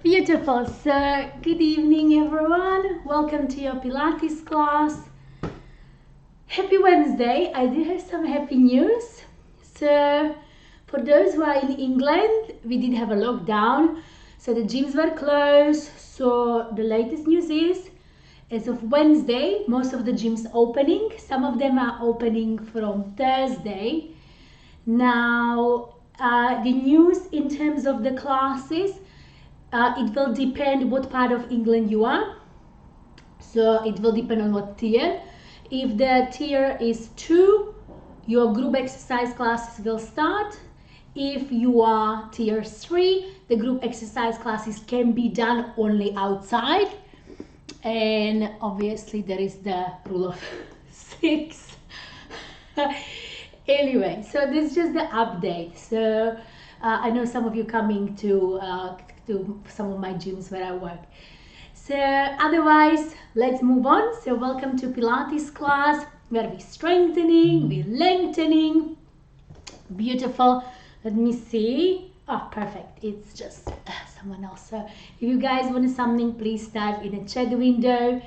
Beautiful. So, good evening, everyone. Welcome to your Pilates class. Happy Wednesday. I do have some happy news. So, for those who are in England, we did have a lockdown. So, the gyms were closed. So, the latest news is, as of Wednesday, most of the gyms opening. Some of them are opening from Thursday. Now, the news in terms of the classes, it will depend what part of England you are. So it will depend on what tier. If the tier is 2, your group exercise classes will start. If you are tier 3, the group exercise classes can be done only outside. And obviously there is the rule of 6. Anyway, so this is just the update. So I know some of you coming to some of my gyms where I work. So otherwise, let's move on. So welcome to Pilates class where we're strengthening, we're lengthening. Beautiful. Let me see. Oh, perfect. It's just someone else. So if you guys want something, please type in the chat window.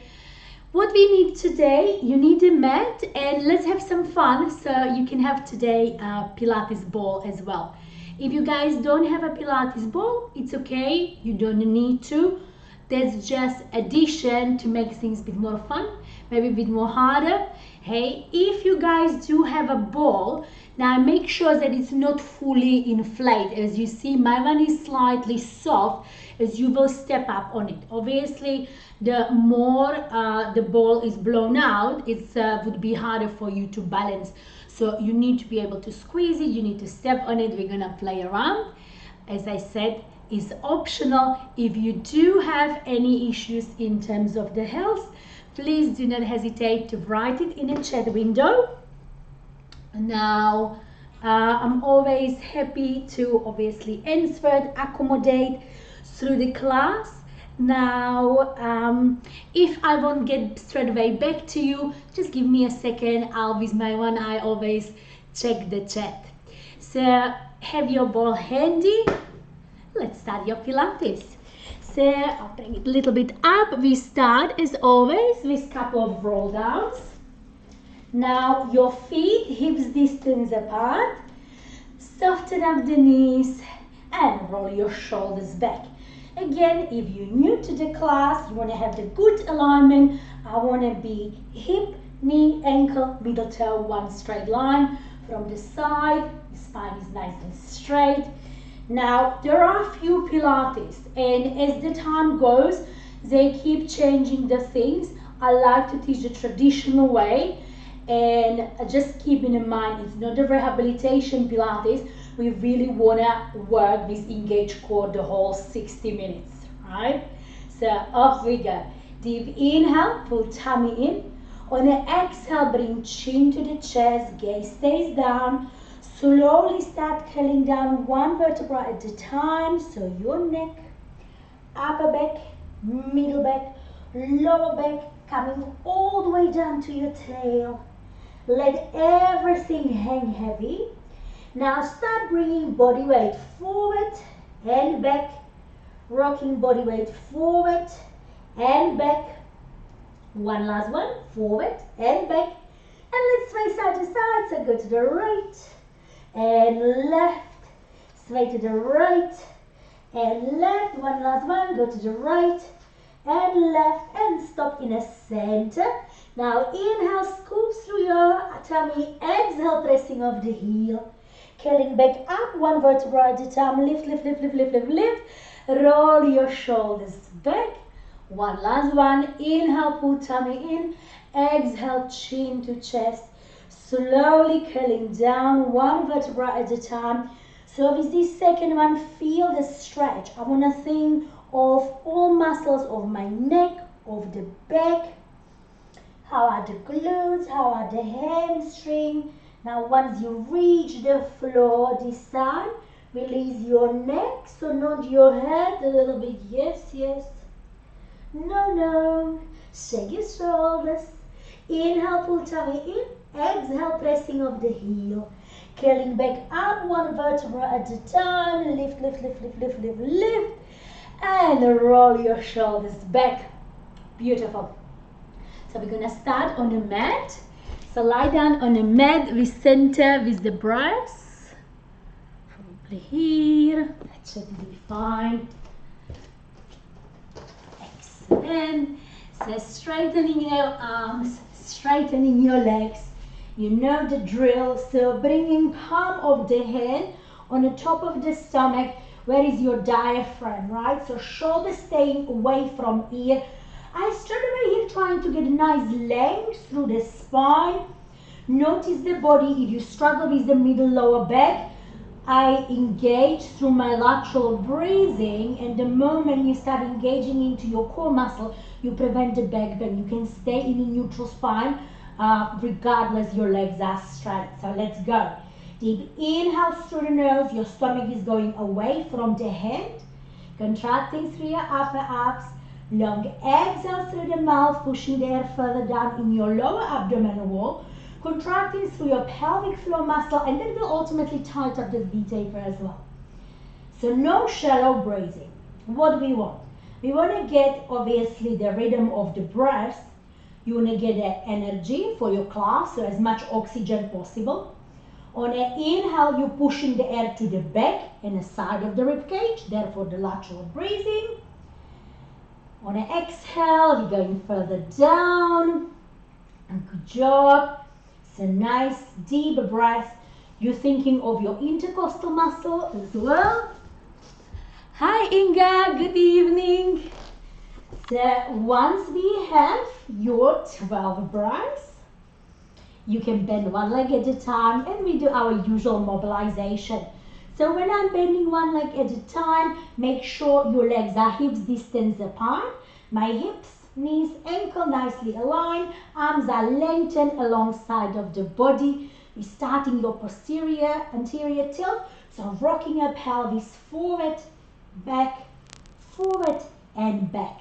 What we need today, you need a mat, and let's have some fun. So you can have today a Pilates ball as well. If you guys don't have a Pilates ball, it's okay. You don't need to. That's just addition to make things a bit more fun, maybe a bit more harder. Hey, if you guys do have a ball, now make sure that it's not fully inflated. As you see, my one is slightly soft, as you will step up on it. Obviously, the more the ball is blown out, it would be harder for you to balance. So you need to be able to squeeze it, you need to step on it, we're gonna play around. As I said, it's optional. If you do have any issues in terms of the health, please do not hesitate to write it in a chat window. Now, I'm always happy to obviously answer, accommodate through the class. Now, if I won't get straight away back to you, just give me a second. I'll with my one eye always check the chat. So have your ball handy. Let's start your Pilates. So I'll bring it a little bit up. We start as always with a couple of roll downs. Now your feet hips distance apart. Soften up the knees and roll your shoulders back. Again, if you're new to the class, you want to have the good alignment. I want to be hip, knee, ankle, middle toe, one straight line. From the side, the spine is nice and straight. Now, there are a few Pilates, and as the time goes, they keep changing the things. I like to teach the traditional way, and just keeping in mind, it's not a rehabilitation Pilates. We really want to work this engaged core the whole 60 minutes, right? So off we go. Deep inhale, pull tummy in. On the exhale, bring chin to the chest, gaze stays down. Slowly start curling down one vertebra at a time. So your neck, upper back, middle back, lower back, coming all the way down to your tail. Let everything hang heavy. Now start bringing body weight forward and back, rocking body weight forward and back. One last one, forward and back. And let's sway side to side, so go to the right and left, sway to the right and left. One last one, go to the right and left and stop in a center. Now inhale, scoop through your tummy, exhale, pressing off the heel. Curling back up, one vertebra at a time. Lift, lift, lift, lift, lift, lift, lift. Roll your shoulders back. One last one. Inhale, pull tummy in. Exhale, chin to chest. Slowly curling down, one vertebra at a time. So with this second one, feel the stretch. I want to think of all muscles of my neck, of the back. How are the glutes? How are the hamstring? Now once you reach the floor this time, release your neck, so nod your head a little bit, yes, yes, no, no, shake your shoulders, inhale, pull tummy in, exhale, pressing off the heel, curling back up, one vertebra at a time, lift, lift, lift, lift, lift, lift, lift, and and roll your shoulders back. Beautiful. So we're gonna start on a mat. So lie down on a mat with center with the breasts. Probably here. That should be fine. Excellent. So straightening your arms, straightening your legs. You know the drill. So bringing palm of the hand on the top of the stomach. Where is your diaphragm, right? So shoulders staying away from ear. I start over here trying to get a nice length through the spine. Notice the body. If you struggle with the middle lower back, I engage through my lateral breathing, and the moment you start engaging into your core muscle, you prevent the back bend. You can stay in a neutral spine regardless your legs are straight. So let's go. Deep inhale through the nose. Your stomach is going away from the hand. Contracting through your upper abs. Long exhale through the mouth, pushing the air further down in your lower abdominal wall. Contracting through your pelvic floor muscle, and that will ultimately tighten up the V-taper as well. So no shallow breathing. What do we want? We want to get, obviously, the rhythm of the breath. You want to get the energy for your class, so as much oxygen possible. On an inhale, you're pushing the air to the back and the side of the rib cage, therefore the lateral breathing. On an exhale, you're going further down. And good job. It's a nice deep breath. You're thinking of your intercostal muscle as well. Hi Inga, good evening. So once we have your 12 breaths, you can bend one leg at a time, and we do our usual mobilization. So when I'm bending one leg at a time, make sure your legs are hips distance apart. My hips, knees, ankle nicely aligned. Arms are lengthened alongside of the body. We're starting your posterior, anterior tilt. So rocking your pelvis forward, and back.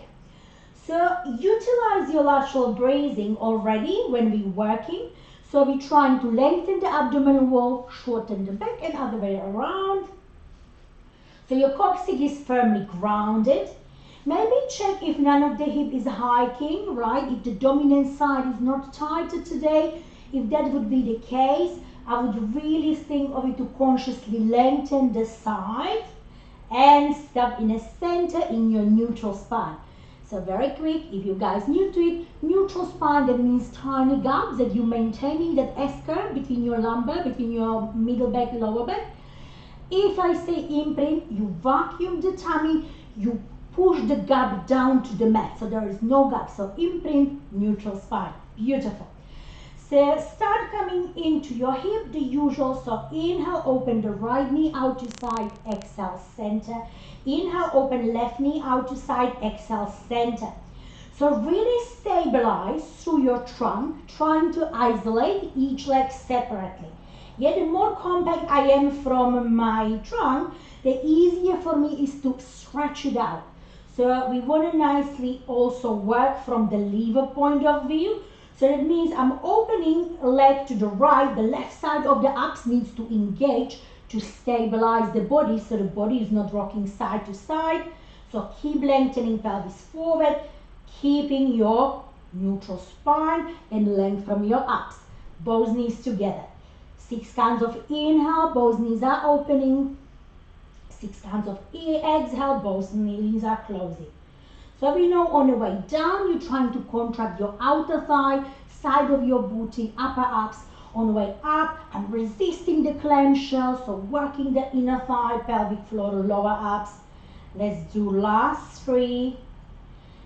So utilize your lateral breathing already when we're working. So we're trying to lengthen the abdominal wall, shorten the back, and other way around. So your coccyx is firmly grounded. Maybe check if none of the hip is hiking, right? If the dominant side is not tighter today, if that would be the case, I would really think of it to consciously lengthen the side and stop in a center in your neutral spine. So very quick, if you guys new to it, neutral spine, that means tiny gaps that you're maintaining that S-curve between your lumbar, between your middle back, lower back. If I say imprint, you vacuum the tummy, you push the gap down to the mat, so there is no gap. So imprint, neutral spine, beautiful. So start coming into your hip, the usual. So inhale, open the right knee out to side, exhale, center. Inhale, open left knee out to side, exhale, center. So really stabilize through your trunk, trying to isolate each leg separately. Yet the more compact I am from my trunk, the easier for me is to stretch it out. So we want to nicely also work from the lever point of view. So that means I'm opening a leg to the right, the left side of the abs needs to engage to stabilize the body, so the body is not rocking side to side. So keep lengthening pelvis forward, keeping your neutral spine and length from your abs. Both knees together. 6 counts of inhale, both knees are opening. 6 counts of exhale, both knees are closing. So we know on the way down, you're trying to contract your outer thigh, side of your booty, upper abs. On the way up, I'm resisting the clamshell, so working the inner thigh, pelvic floor, lower abs. Let's do last 3.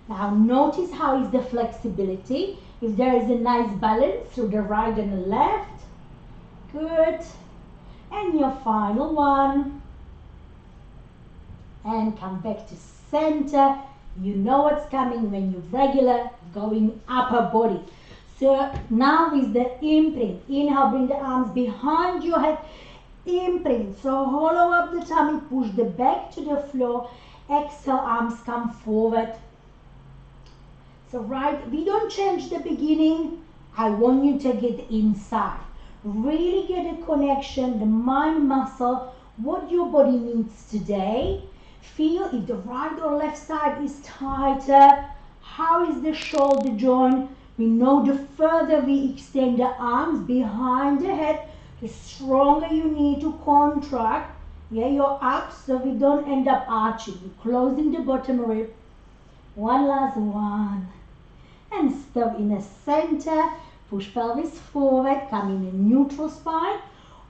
Now notice how is the flexibility. If there is a nice balance through the right and the left. Good. And your final one. And come back to center. You know what's coming when you're regular, going upper body. So now with the imprint, inhale, bring the arms behind your head, imprint. So hollow up the tummy, push the back to the floor, exhale, arms come forward. So right, we don't change the beginning. I want you to get inside. Really get a connection, the mind muscle, what your body needs today. Feel if the right or left side is tighter. How is the shoulder joint? We know the further we extend the arms behind the head, the stronger you need to contract, yeah, your abs, so we don't end up arching. We're closing the bottom rib. One last one. And stop in the center. Push pelvis forward, come in a neutral spine,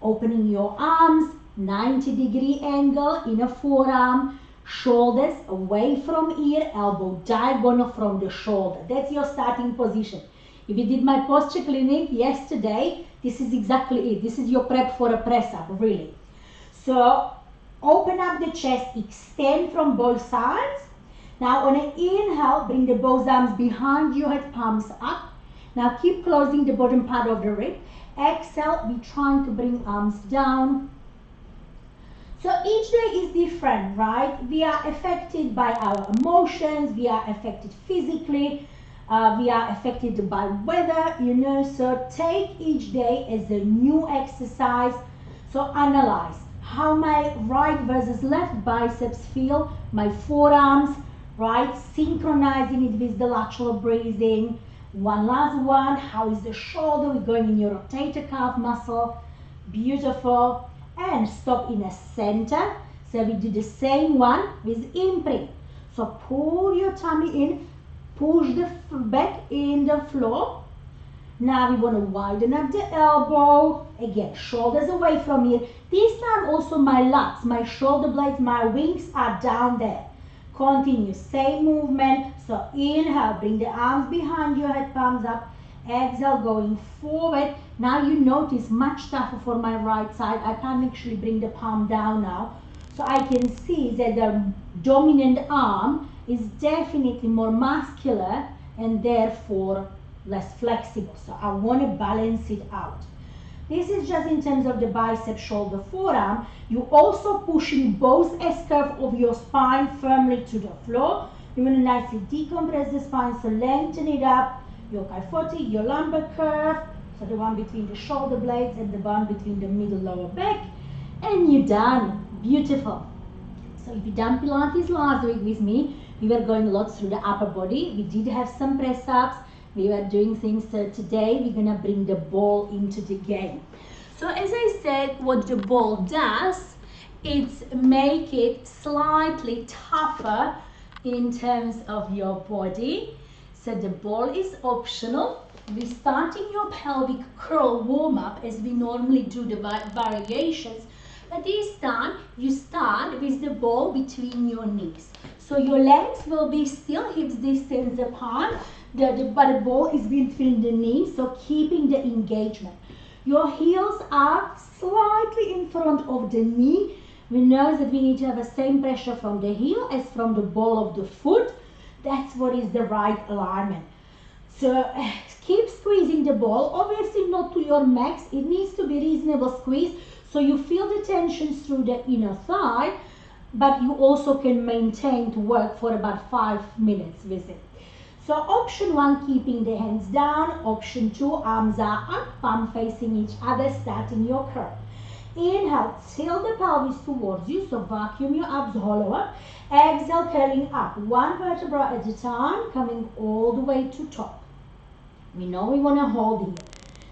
opening your arms, 90-degree angle in a forearm, shoulders away from ear, elbow diagonal from the shoulder. That's your starting position. If you did my posture clinic yesterday, this is exactly it. This is your prep for a press up, really. So open up the chest, extend from both sides. Now on an inhale, bring the both arms behind your head, palms up. Now keep closing the bottom part of the rib. Exhale, we're trying to bring arms down. So each day is different, right? We are affected by our emotions, we are affected physically, we are affected by weather, you know, so take each day as a new exercise. So analyze how my right versus left biceps feel, my forearms, right? Synchronizing it with the lateral breathing. One last one, how is the shoulder? We're going in your rotator cuff muscle. Beautiful. And stop in a center. So we do the same one with imprint. So pull your tummy in, push the back in the floor. Now we want to widen up the elbow. Again, shoulders away from here. This time also my lats, my shoulder blades, my wings are down there. Continue, same movement. So inhale, bring the arms behind your head, palms up. Exhale, going forward. Now you notice much tougher for my right side. I can't actually bring the palm down now. So I can see that the dominant arm is definitely more muscular and therefore less flexible. So I want to balance it out. This is just in terms of the bicep, shoulder, forearm. You also pushing both S-curve of your spine firmly to the floor. You want to nicely decompress the spine, so lengthen it up. Your kyphotic, your lumbar curve, so the one between the shoulder blades and the one between the middle lower back, and you're done. Beautiful. So if you done Pilates last week with me, we were going a lot through the upper body. We did have some press ups. We were doing things. So today we're gonna bring the ball into the game. So as I said, what the ball does, it's make it slightly tougher in terms of your body. So the ball is optional. We're starting your pelvic curl warm-up as we normally do the variations. But this time, you start with the ball between your knees. So your legs will be still hips distance apart, but the ball is between the knees, so keeping the engagement. Your heels are slightly in front of the knee. We know that we need to have the same pressure from the heel as from the ball of the foot. That's what is the right alignment. So keep squeezing the ball, obviously not to your max. It needs to be reasonable squeeze, so you feel the tensions through the inner thigh, but you also can maintain to work for about 5 minutes with it. So option 1, keeping the hands down. Option 2, arms are up, palm facing each other, starting your curl. Inhale, tilt the pelvis towards you, so vacuum your abs, hollow up. Exhale, curling up, one vertebra at a time, coming all the way to top. We know we want to hold here.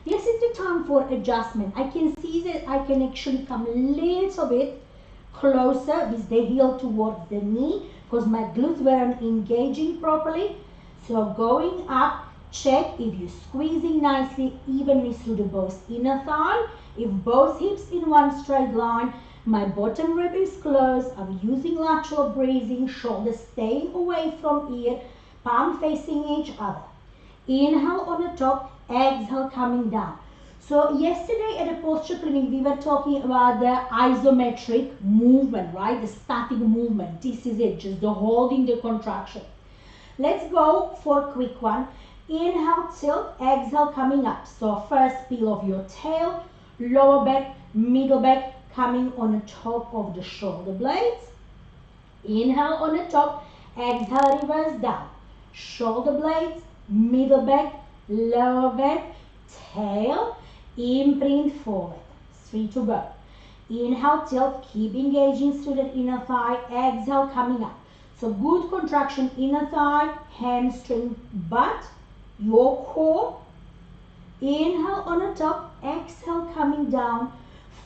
This is the time for adjustment. I can see that I can actually come a little bit closer with the heel towards the knee because my glutes weren't engaging properly. So going up, check if you're squeezing nicely evenly through the both inner thigh. If both hips in one straight line, my bottom rib is closed, I'm using lateral breathing, shoulders staying away from ear, palm facing each other. Inhale on the top, exhale coming down. So yesterday at the posture clinic, we were talking about the isometric movement, right? The static movement. This is it, just the holding the contraction. Let's go for a quick one. Inhale, tilt, exhale coming up. So first peel of your tail, lower back, middle back, coming on the top of the shoulder blades. Inhale on the top, exhale, reverse down. Shoulder blades, middle back, lower back, tail, imprint forward. 3 to go. Inhale, tilt, keep engaging through that inner thigh. Exhale, coming up. So good contraction, inner thigh, hamstring, butt, your core. Inhale on the top, exhale, coming down.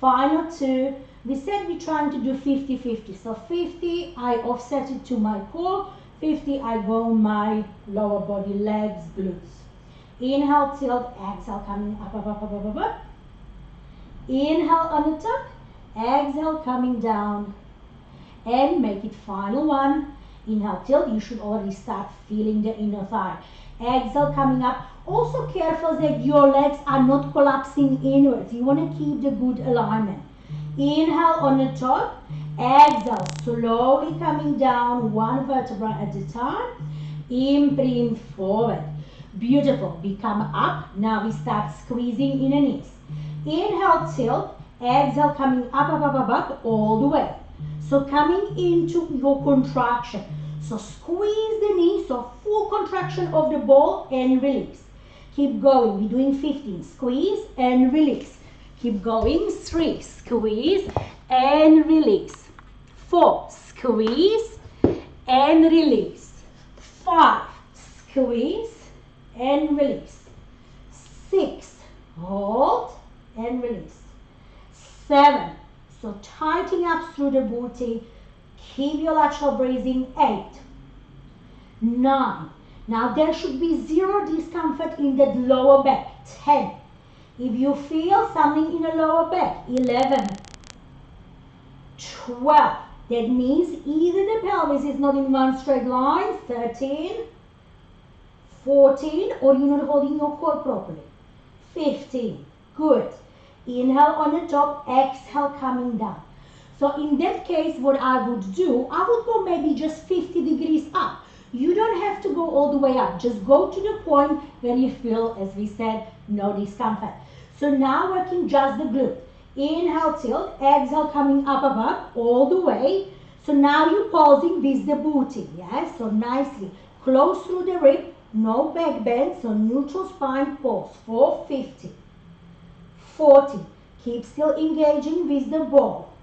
Final two. We said we're trying to do 50-50. So 50, I offset it to my core. 50, I go my lower body, legs, glutes. Inhale, tilt, exhale, coming up, up, up, up, up, up, up. Inhale on the top, exhale, coming down. And make it final one. Inhale, tilt. You should already start feeling the inner thigh. Exhale, coming up. Also careful that your legs are not collapsing inwards. You want to keep the good alignment. Inhale on the top. Exhale, slowly coming down, one vertebra at a time. Imprint forward. Beautiful. We come up. Now we start squeezing in the knees. Inhale, tilt. Exhale, coming up, up, up, up, up, all the way. So coming into your contraction. So squeeze the knee, so full contraction of the ball and release. Keep going. We're doing 15. Squeeze and release. Keep going. 3. Squeeze and release. 4. Squeeze and release. 5. Squeeze and release. 6. Hold and release. 7. So tighten up through the booty. Keep your lateral breathing. 8. 9. Now there should be zero discomfort in that lower back. 10. If you feel something in the lower back. 11. 12. That means either the pelvis is not in one straight line. 13. 14. Or you're not holding your core properly. 15. Good. Inhale on the top, exhale coming down. So in that case, what I would do, I would go maybe just 50 degrees up. You don't have to go all the way up. Just go to the point where you feel, as we said, no discomfort. So now working just the glute. Inhale, tilt, exhale coming up, up, up, all the way. So now you're pausing with the booty, yeah? So nicely, close through the rib, no back bend, so neutral spine, pause for 50. 40. Keep still engaging with the ball.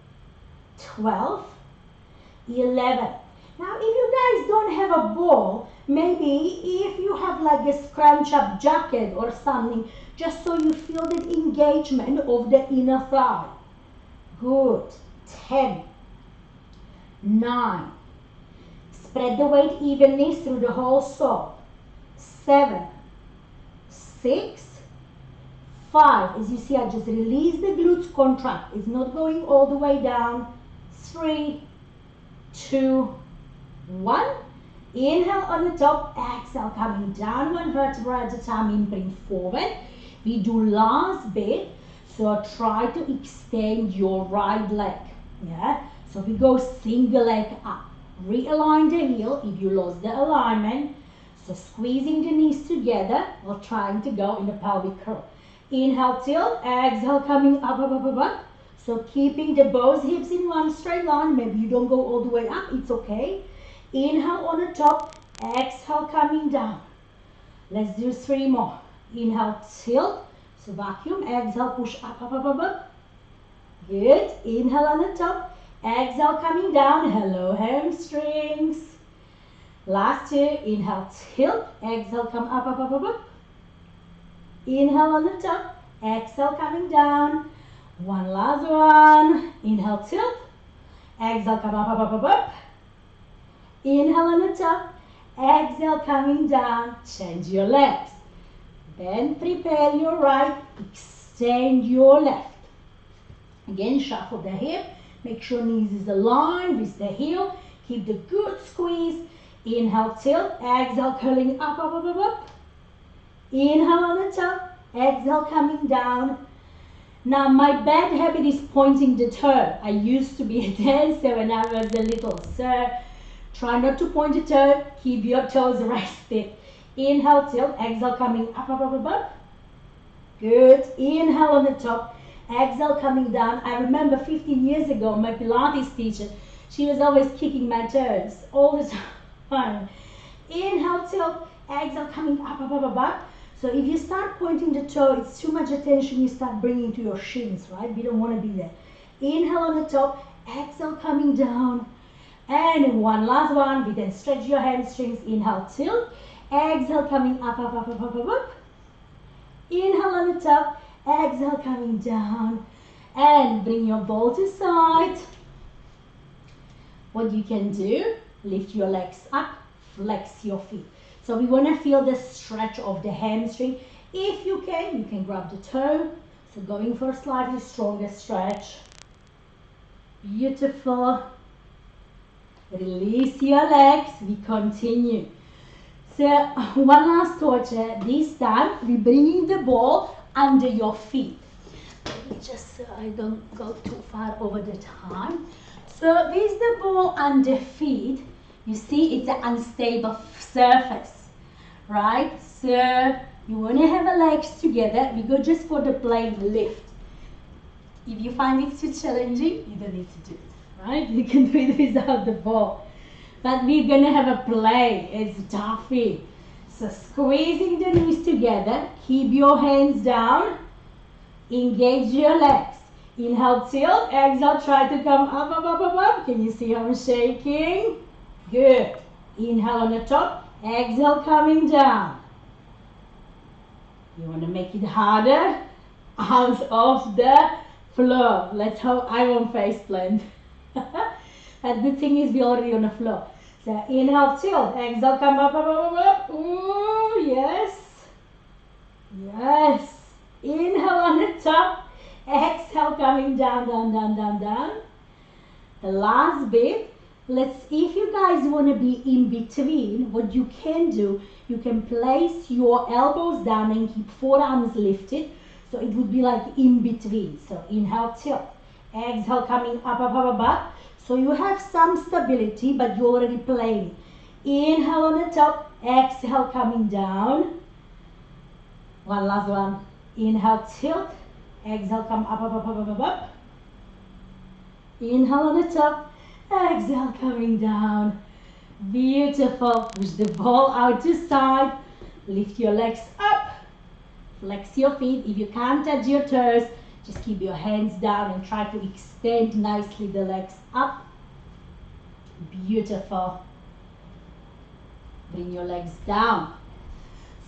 12. 11. Now if you guys don't have a ball, maybe if you have like a scrunch up jacket or something, just so you feel that engagement of the inner thigh. Good. 10. 9. Spread the weight evenly through the whole sole. 7. 6. 5. As you see, I just release the glutes, contract. It's not going all the way down. 3, 2, 1. Inhale on the top. Exhale, coming down one vertebra at a time. Imprint forward. We do last bit. So try to extend your right leg. Yeah. So we go single leg up. Realign the heel if you lost the alignment. So squeezing the knees together while trying to go in the pelvic curl. Inhale, tilt, exhale, coming up, up, up, up, up. So keeping the both hips in one straight line. Maybe you don't go all the way up, it's okay. Inhale on the top, exhale, coming down. Let's do 3 more. Inhale, tilt, so vacuum, exhale, push up, up, up, up, up. Good. Inhale on the top, exhale, coming down. Hello, hamstrings. Last 2, inhale, tilt, exhale, come up, up, up, up, up. Inhale on the top, exhale coming down. One last one. Inhale, tilt. Exhale, come up, up, up, up, up. Inhale on the top, exhale coming down. Change your legs. Then prepare your right, extend your left. Again, shuffle the hip. Make sure knees is aligned with the heel. Keep the good squeeze. Inhale, tilt. Exhale, curling up, up, up, up, up. Inhale on the top, exhale coming down. Now my bad habit is pointing the toe. I used to be a dancer when I was a little, so try not to point the toe, keep your toes rested. Inhale, tilt, exhale coming up, up, up, up, up. Good. Inhale on the top, exhale coming down. I remember 15 years ago, my Pilates teacher, she was always kicking my toes all the time. Inhale, tilt, exhale coming up, up, up, up, up. So if you start pointing the toe, it's too much attention you start bringing to your shins, right? We don't want to be there. Inhale on the top, exhale coming down. And one last one, we then stretch your hamstrings. Inhale, tilt. Exhale coming up, up, up, up, up, up, up. Inhale on the top, exhale coming down. And bring your ball to side. What you can do, lift your legs up, flex your feet. So we want to feel the stretch of the hamstring. If you can grab the toe. So going for a slightly stronger stretch. Beautiful. Release your legs. We continue. So one last torture. This time we're bringing the ball under your feet. Let me just so I don't go too far over the time. So with the ball under feet, you see it's an unstable surface, right? So you want to have the legs together. We go just for the plain lift. If you find it too challenging, you don't need to do it, right? You can do it without the ball. But we're going to have a play. It's toughy. So squeezing the knees together. Keep your hands down. Engage your legs. Inhale, tilt. Exhale, try to come up, up, up, up, up. Can you see how I'm shaking? Good. Inhale on the top. Exhale, coming down. You want to make it harder. Arms off the floor. Let's hope I won't face plant. And the thing is, we're already on the floor. So inhale, tilt. Exhale, come up, up, up, up, up. Ooh, yes. Yes. Inhale on the top. Exhale, coming down, down, down, down, down. The last bit. If you guys want to be in between, what you can do, you can place your elbows down and keep forearms lifted. So it would be like in between. So inhale, tilt. Exhale, coming up, up, up, up, up. So you have some stability, but you're already playing. Inhale on the top. Exhale, coming down. One last one. Inhale, tilt. Exhale, come up, up, up, up, up, up, up. Inhale on the top. Exhale, coming down. Beautiful. Push the ball out to side. Lift your legs up. Flex your feet. If you can't touch your toes, just keep your hands down and try to extend nicely the legs up. Beautiful. Bring your legs down.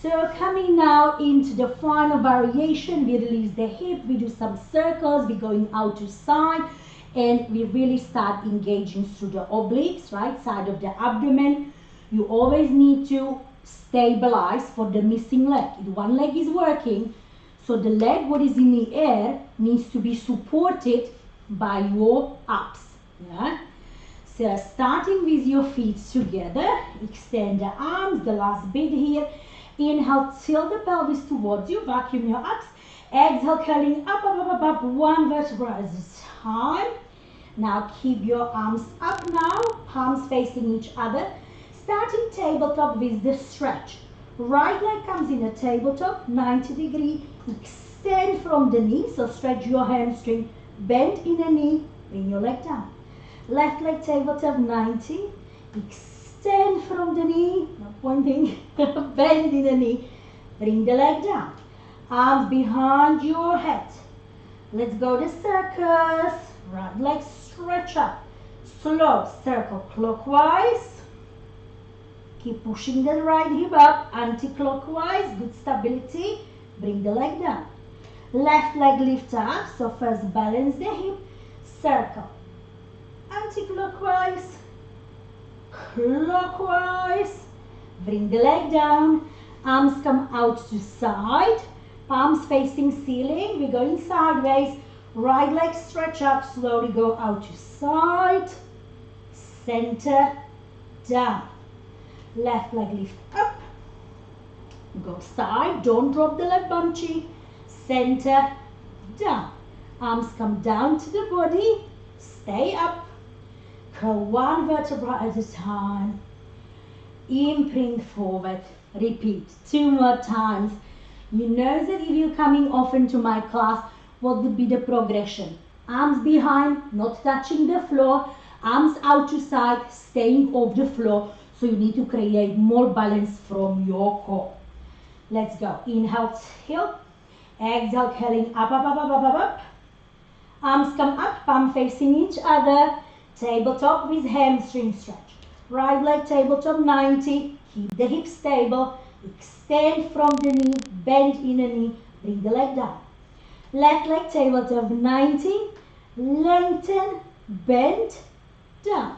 So coming now into the final variation, we release the hip, we do some circles, we're going out to side, and we really start engaging through the obliques, right, side of the abdomen. You always need to stabilize for the missing leg. If one leg is working, so the leg what is in the air needs to be supported by your abs. Yeah? So starting with your feet together, extend the arms, the last bit here. Inhale, tilt the pelvis towards you, vacuum your abs. Exhale, curling up, up, up, up, up, one vertebra at a time. Now keep your arms up now, palms facing each other. Starting tabletop with the stretch. Right leg comes in a tabletop, 90 degree. Extend from the knee, so stretch your hamstring. Bend in the knee, bring your leg down. Left leg tabletop, 90. Extend from the knee, not pointing, bend in the knee, bring the leg down. Arms behind your head. Let's go to circles. Right leg stretch up. Slow circle clockwise. Keep pushing the right hip up, anti-clockwise, good stability. Bring the leg down. Left leg lift up, so first balance the hip, circle. Anti-clockwise, clockwise. Bring the leg down. Arms come out to side. Palms facing ceiling. We're going sideways. Right leg stretch up. Slowly go out to side. Center. Down. Left leg lift up. Go side. Don't drop the leg bunchy. Center. Down. Arms come down to the body. Stay up. Curl one vertebra at a time. Imprint forward. Repeat 2 more times. You know that if you're coming often to my class, what would be the progression? Arms behind, not touching the floor. Arms out to side, staying off the floor. So you need to create more balance from your core. Let's go. Inhale, tilt. Exhale, curling up, up, up, up, up, up, up. Arms come up, palm facing each other. Tabletop with hamstring stretch. Right leg tabletop 90. Keep the hips stable. Extend from the knee, bend in the knee, bring the leg down. Left leg tabletop 90. Lengthen, bend, down.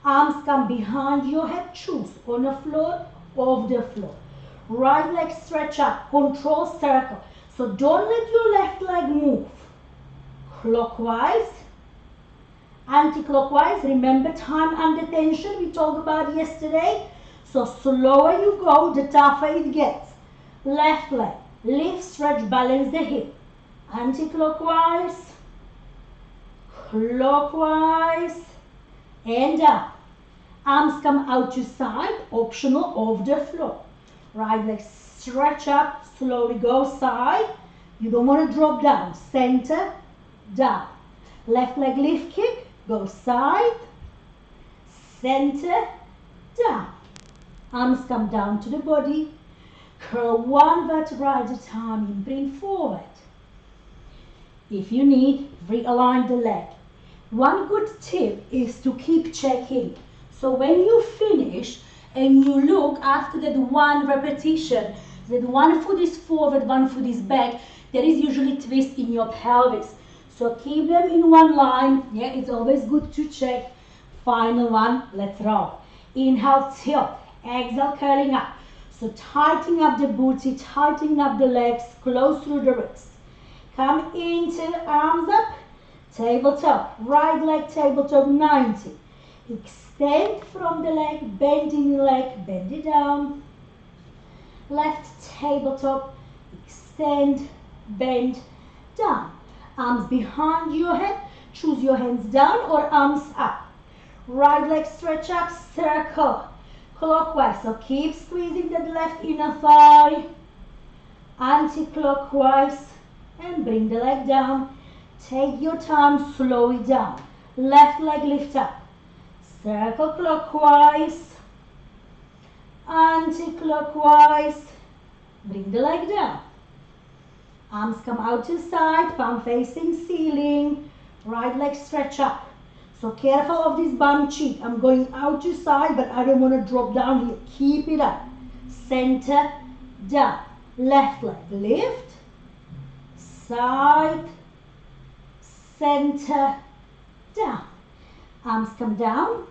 Arms come behind your head. Choose on the floor, off the floor. Right leg stretch up. Control circle. So don't let your left leg move. Clockwise, anti-clockwise. Remember time under tension we talked about yesterday. So slower you go, the tougher it gets. Left leg, lift, stretch, balance the hip. Anti-clockwise, clockwise, and up. Arms come out to side, optional off the floor. Right leg stretch up, slowly go side. You don't want to drop down. Center, down. Left leg lift kick, go side, center, down. Arms come down to the body. Curl one vertebra at a time and bring forward. If you need, realign the leg. One good tip is to keep checking. So when you finish and you look after that one repetition, that one foot is forward, one foot is back, there is usually twist in your pelvis. So keep them in one line. Yeah, it's always good to check. Final one, let's roll. Inhale, tilt. Exhale, curling up. So tightening up the booty, tightening up the legs, close through the wrists. Come into arms up, tabletop. Right leg tabletop 90. Extend from the leg, bending the leg, bend it down. Left tabletop, extend, bend, down. Arms behind your head. Choose your hands down or arms up. Right leg stretch up, circle. Clockwise, so keep squeezing that left inner thigh. Anti-clockwise, and bring the leg down. Take your time, slow it down. Left leg lift up. Circle clockwise. Anti-clockwise. Bring the leg down. Arms come out to side, palm facing ceiling. Right leg stretch up. So careful of this bum cheek. I'm going out to side, but I don't want to drop down here. Keep it up. Center, down. Left leg lift. Side, center, down. Arms come down.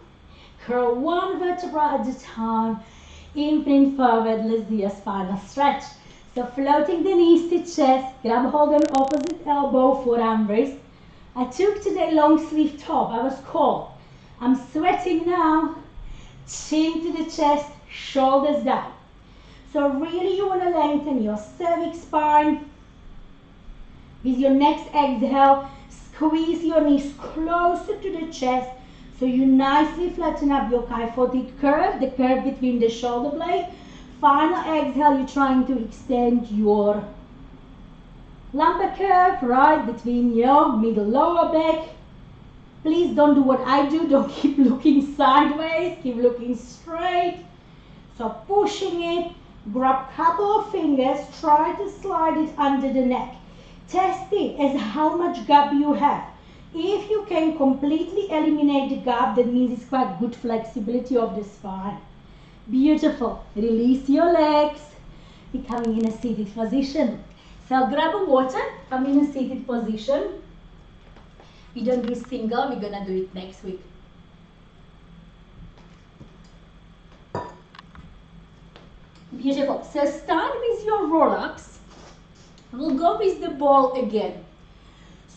Curl one vertebra at a time. Imprint forward. Let's do a spinal stretch. So floating the knees to chest. Grab hold on opposite elbow, forearm wrist. I took today long sleeve top. I was cold. I'm sweating now. Chin to the chest, shoulders down. So really you want to lengthen your cervix spine. With your next exhale, squeeze your knees closer to the chest so you nicely flatten up your kyphotic curve, the curve between the shoulder blade. Final exhale, you're trying to extend your lumbar curve right between your middle lower back. Please don't do what I do. Don't keep looking sideways. Keep looking straight. So pushing it. Grab a couple of fingers. Try to slide it under the neck. Test it as how much gap you have. If you can completely eliminate the gap, that means it's quite good flexibility of the spine. Beautiful. Release your legs. Becoming in a seated position. So grab a water, come in a seated position. We don't do single, we're gonna do it next week. Beautiful. So start with your roll-ups. We'll go with the ball again.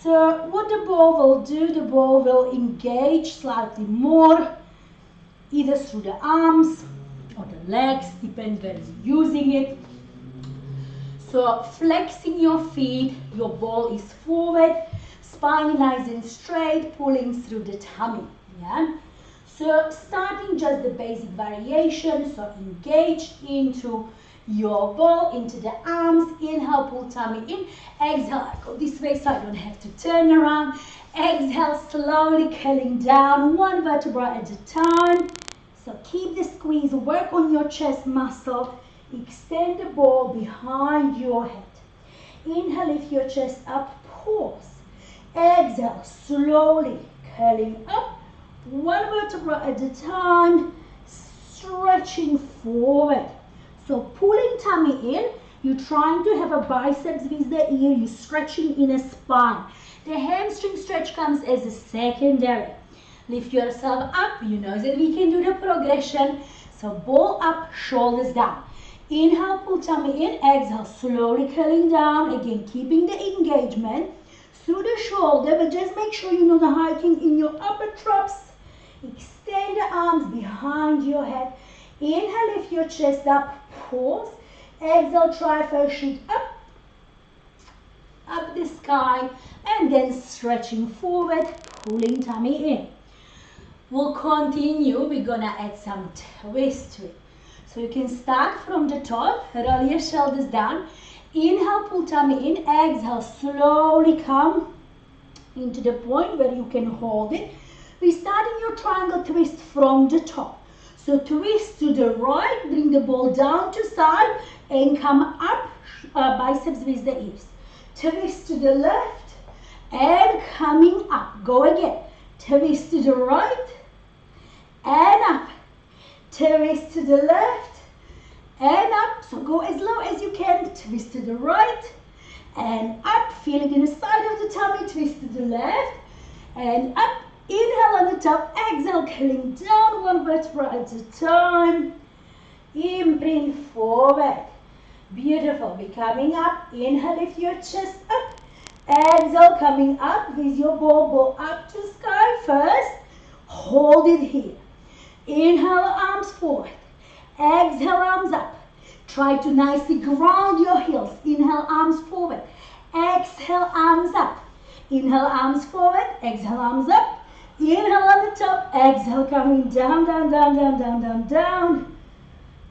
So what the ball will do, the ball will engage slightly more, either through the arms or the legs, depends where you're using it. So flexing your feet, your ball is forward, spine nice and straight, pulling through the tummy. Yeah. So starting just the basic variation. So engage into your ball, into the arms. Inhale, pull tummy in. Exhale, I go this way so I don't have to turn around. Exhale, slowly curling down, one vertebra at a time. So keep the squeeze, work on your chest muscle. Extend the ball behind your head. Inhale, lift your chest up, pause. Exhale, slowly curling up, one vertebra at a time, stretching forward. So pulling tummy in, you're trying to have a biceps with the ear, you're stretching in a spine. The hamstring stretch comes as a secondary. Lift yourself up, you know that we can do the progression. So ball up, shoulders down. Inhale, pull tummy in, exhale, slowly curling down, again keeping the engagement through the shoulder, but just make sure you know the hiking in your upper traps. Extend the arms behind your head. Inhale, lift your chest up, pause. Exhale, trifle shoot up the sky, and then stretching forward, pulling tummy in. We'll continue, we're gonna add some twist to it. So you can start from the top, roll your shoulders down. Inhale, pull tummy in, exhale, slowly come into the point where you can hold it. We're starting your triangle twist from the top. So twist to the right, bring the ball down to side and come up, biceps with the ears. Twist to the left and coming up. Go again. Twist to the right and up. Twist to the left and up. So go as low as you can. Twist to the right and up. Feel it in the side of the tummy. Twist to the left and up. Inhale on the top. Exhale, curling down one vertebra at a time. Imprint forward. Beautiful. Be coming up. Inhale, lift your chest up. Exhale, coming up with your ball up to sky first. Hold it here. Inhale, arms forward. Exhale, arms up. Try to nicely ground your heels. Inhale, arms forward. Exhale, arms up. Inhale, arms forward. Exhale, arms up. Inhale on the top. Exhale, coming down, down, down, down, down, down, down.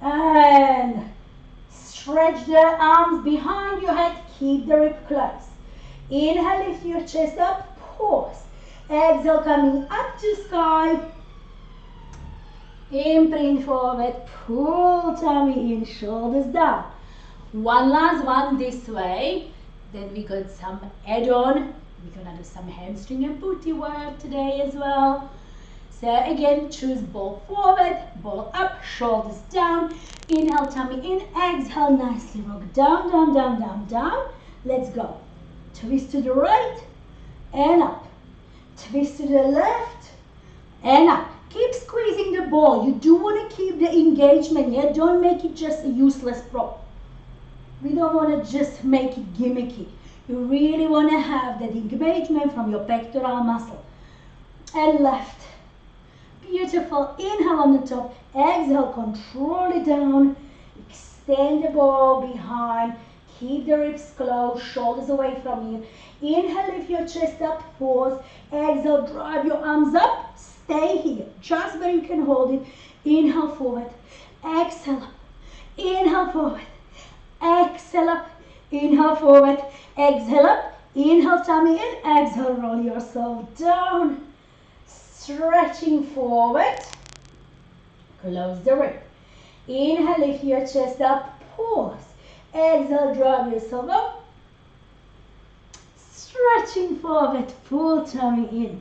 And stretch the arms behind your head. Keep the rib close. Inhale, lift your chest up. Pause. Exhale, coming up to sky. Imprint forward. Pull tummy in. Shoulders down. One last one this way. Then we got some add-on. We're gonna do some hamstring and booty work today as well. So again, choose ball forward, ball up, shoulders down. Inhale, tummy in. Exhale, nicely rock down, down, down, down, down. Let's go. Twist to the right and up. Twist to the left and up. Keep squeezing the ball. You do want to keep the engagement, yeah? Don't make it just a useless prop. We don't want to just make it gimmicky. You really want to have that engagement from your pectoral muscle. And left. Beautiful. Inhale on the top. Exhale, control it down. Extend the ball behind. Keep the ribs closed, shoulders away from you. Inhale, lift your chest up, pause. Exhale, drive your arms up. Stay here, just where you can hold it. Inhale, forward. Exhale up. Inhale, forward. Exhale up. Inhale, forward. Exhale up. Inhale, tummy in. Exhale, roll yourself down. Stretching forward. Close the rib. Inhale, lift your chest up, pause. Exhale, drive yourself up. Stretching forward, pull tummy in.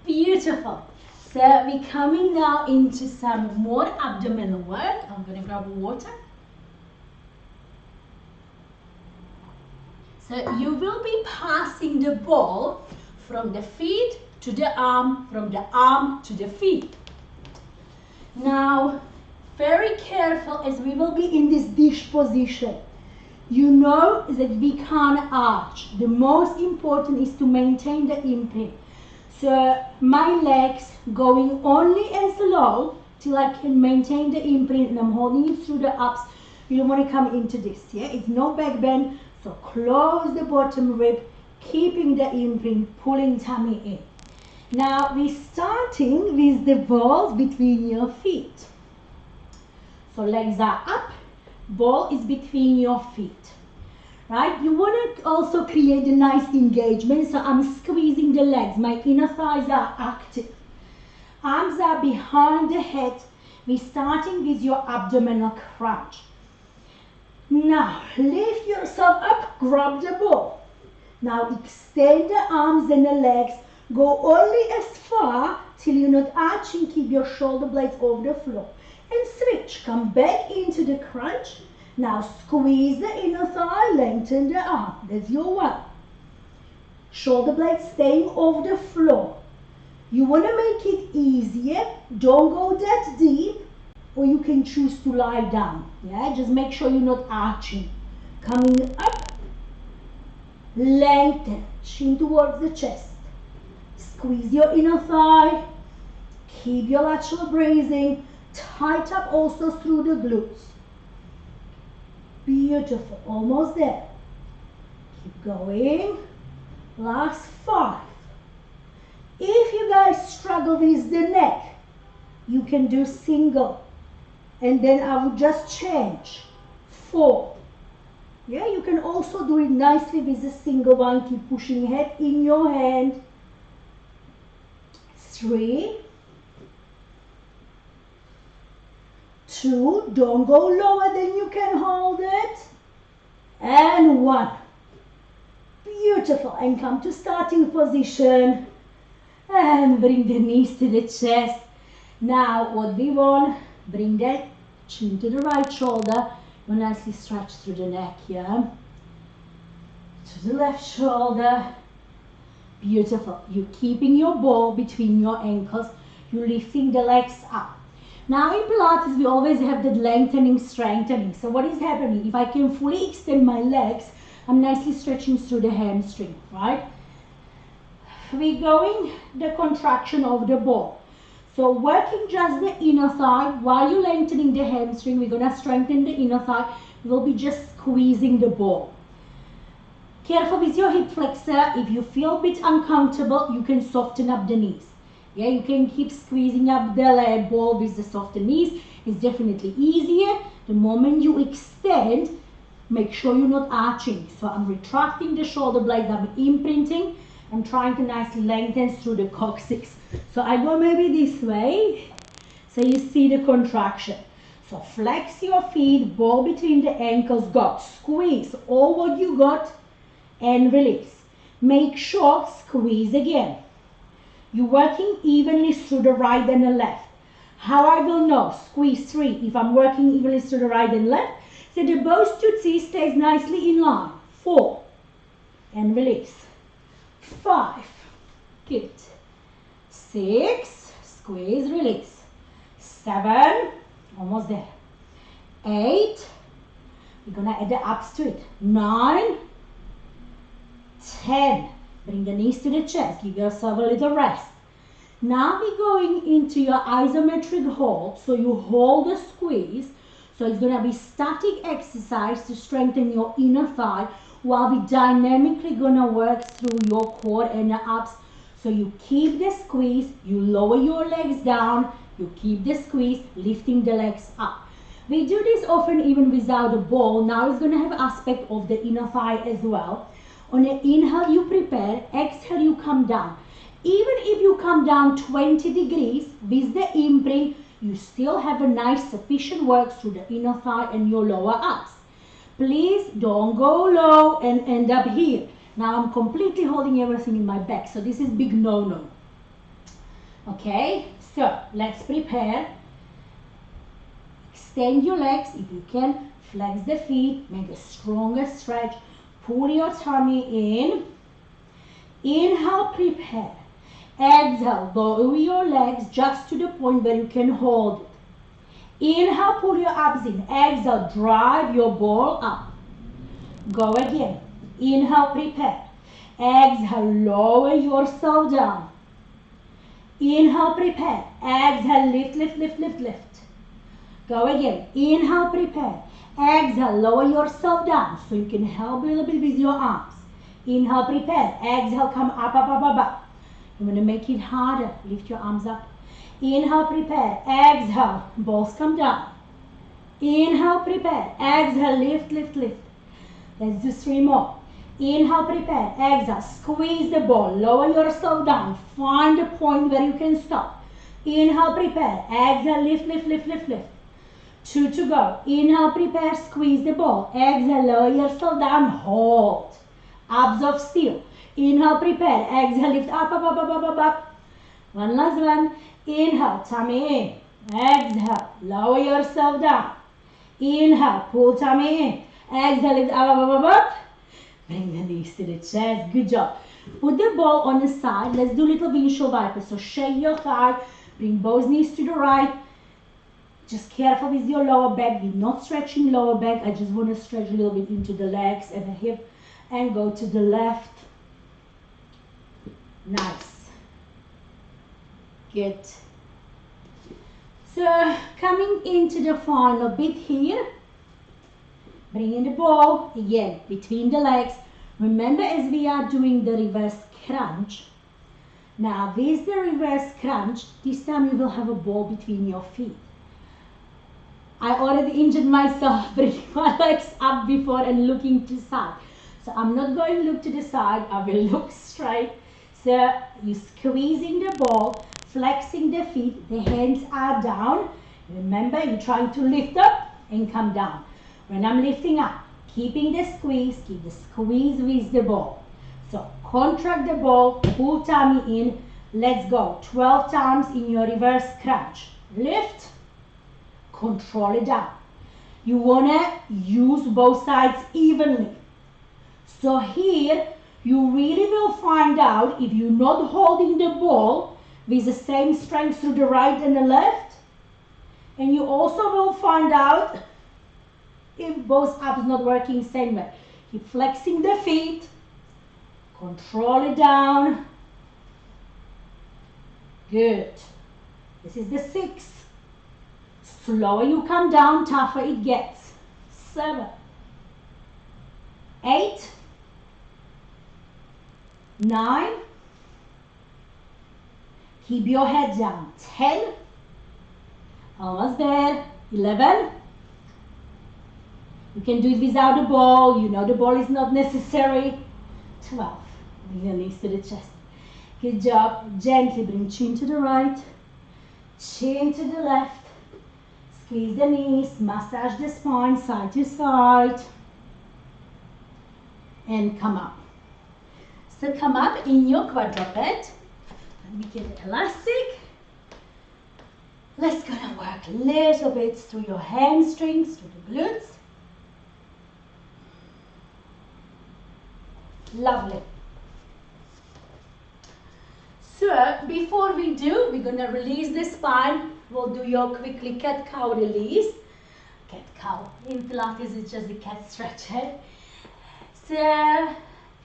Beautiful. So we're coming now into some more abdominal work. I'm going to grab water. So you will be passing the ball from the feet to the arm, from the arm to the feet. Now, very careful as we will be in this dish position. You know that we can't arch. The most important is to maintain the imprint. So my legs going only as low till I can maintain the imprint and I'm holding it through the ups. You don't want to come into this, yeah? It's no back bend. So close the bottom rib, keeping the imprint, pulling tummy in. Now we're starting with the balls between your feet. So legs are up, ball is between your feet. Right? You want to also create a nice engagement. So I'm squeezing the legs. My inner thighs are active. Arms are behind the head. We're starting with your abdominal crunch. Now, lift yourself up, grab the ball. Now extend the arms and the legs. Go only as far till you're not arching. Keep your shoulder blades off the floor. And switch. Come back into the crunch. Now squeeze the inner thigh, lengthen the arm. That's your one. Shoulder blades staying off the floor. You want to make it easier. Don't go that deep, or you can choose to lie down. Yeah, just make sure you're not arching. Coming up, lengthen, chin towards the chest. Squeeze your inner thigh. Keep your lateral bracing. Tight up also through the glutes. Beautiful, almost there. Keep going. Last 5. If you guys struggle with the neck, you can do single. And then I would just change. 4. Yeah, you can also do it nicely with a single one. Keep pushing head in your hand. 3. 2. Don't go lower than you can hold it. And 1. Beautiful. And come to starting position. And bring the knees to the chest. Now what we want, bring that chin to the right shoulder. You nicely stretch through the neck here. To the left shoulder. Beautiful. You're keeping your ball between your ankles. You're lifting the legs up. Now in Pilates, we always have that lengthening, strengthening. So what is happening? If I can fully extend my legs, I'm nicely stretching through the hamstring, right? We're going the contraction of the ball. So working just the inner thigh, while you're lengthening the hamstring, we're going to strengthen the inner thigh. We'll be just squeezing the ball. Careful with your hip flexor. If you feel a bit uncomfortable, you can soften up the knees. Yeah, you can keep squeezing up the leg ball with the softer knees. It's definitely easier. The moment you extend, make sure you're not arching. So I'm retracting the shoulder blades, I'm imprinting. I'm trying to nicely lengthen through the coccyx. So I go maybe this way, so you see the contraction. So flex your feet, ball between the ankles, go. Squeeze all what you got and release. Make sure, squeeze again. You're working evenly through the right and the left. How I will know? Squeeze 3. If I'm working evenly through the right and left, so the both tootsie stays nicely in line. 4. And release. 5. Good. 6. Squeeze, release. 7. Almost there. 8. We're going to add the abs to it. 9. 10. Bring the knees to the chest. Give yourself a little rest. Now we're going into your isometric hold. So you hold the squeeze. So it's going to be static exercise to strengthen your inner thigh, while we dynamically going to work through your core and your abs. So you keep the squeeze, you lower your legs down, you keep the squeeze, lifting the legs up. We do this often even without a ball. Now it's going to have aspect of the inner thigh as well. On the inhale, you prepare. Exhale, you come down. Even if you come down 20 degrees with the imprint, you still have a nice sufficient work through the inner thigh and your lower abs. Please don't go low and end up here. Now I'm completely holding everything in my back, so this is big no-no. Okay, so let's prepare. Extend your legs if you can. Flex the feet, make a stronger stretch. Pull your tummy in. Inhale, prepare. Exhale, lower your legs just to the point where you can hold it. Inhale, pull your abs in. Exhale, drive your ball up. Go again. Inhale, prepare. Exhale, lower yourself down. Inhale, prepare. Exhale, lift, lift, lift, lift, lift. Go again. Inhale, prepare. Exhale, lower yourself down so you can help a little bit with your arms. Inhale, prepare. Exhale, come up, up, up, up, up. You want to make it harder. Lift your arms up. Inhale, prepare. Exhale, balls come down. Inhale, prepare. Exhale, lift, lift, lift. Let's do 3 more. Inhale, prepare. Exhale, squeeze the ball. Lower yourself down. Find a point where you can stop. Inhale, prepare. Exhale, lift, lift, lift, lift, lift. 2 to go. Inhale, prepare, squeeze the ball. Exhale, lower yourself down, hold. Abs of steel. Inhale, prepare. Exhale, lift up, up, up, up, up, up, up. One last one. Inhale, tummy in. Exhale, lower yourself down. Inhale, pull tummy in. Exhale, lift up, up, up, up, up. Bring the knees to the chest. Good job. Put the ball on the side. Let's do little windshield wiper. So shake your thigh. Bring both knees to the right. Just careful with your lower back. We're not stretching lower back. I just want to stretch a little bit into the legs and the hip. And go to the left. Nice. Good. So coming into the final bit here. Bringing the ball again between the legs. Remember, as we are doing the reverse crunch. Now with the reverse crunch, this time you will have a ball between your feet. I already injured myself bringing my legs up before and looking to the side. So I'm not going to look to the side, I will look straight. So you're squeezing the ball, flexing the feet, the hands are down. Remember, you're trying to lift up and come down. When I'm lifting up, keeping the squeeze, keep the squeeze with the ball. So contract the ball, pull tummy in. Let's go. 12 times in your reverse crunch. Lift, control it down. You want to use both sides evenly. So here, you really will find out if you're not holding the ball with the same strength through the right and the left. And you also will find out if both abs not working same way. Keep flexing the feet. Control it down. Good. This is the 6. Slower you come down, tougher it gets. 7. 8. 9. Keep your head down. 10. Almost there. 11. You can do it without the ball. You know the ball is not necessary. 12. Bring your knees to the chest. Good job. Gently bring chin to the right. Chin to the left. Squeeze the knees. Massage the spine side to side. And come up. So come up in your quadruped. Let me get the elastic. Let's gonna work a little bit through your hamstrings, through the glutes. Lovely. So before we do, we're gonna release the spine. We'll do your quickly cat-cow release. Cat-cow in Pilates is just the cat stretch head. So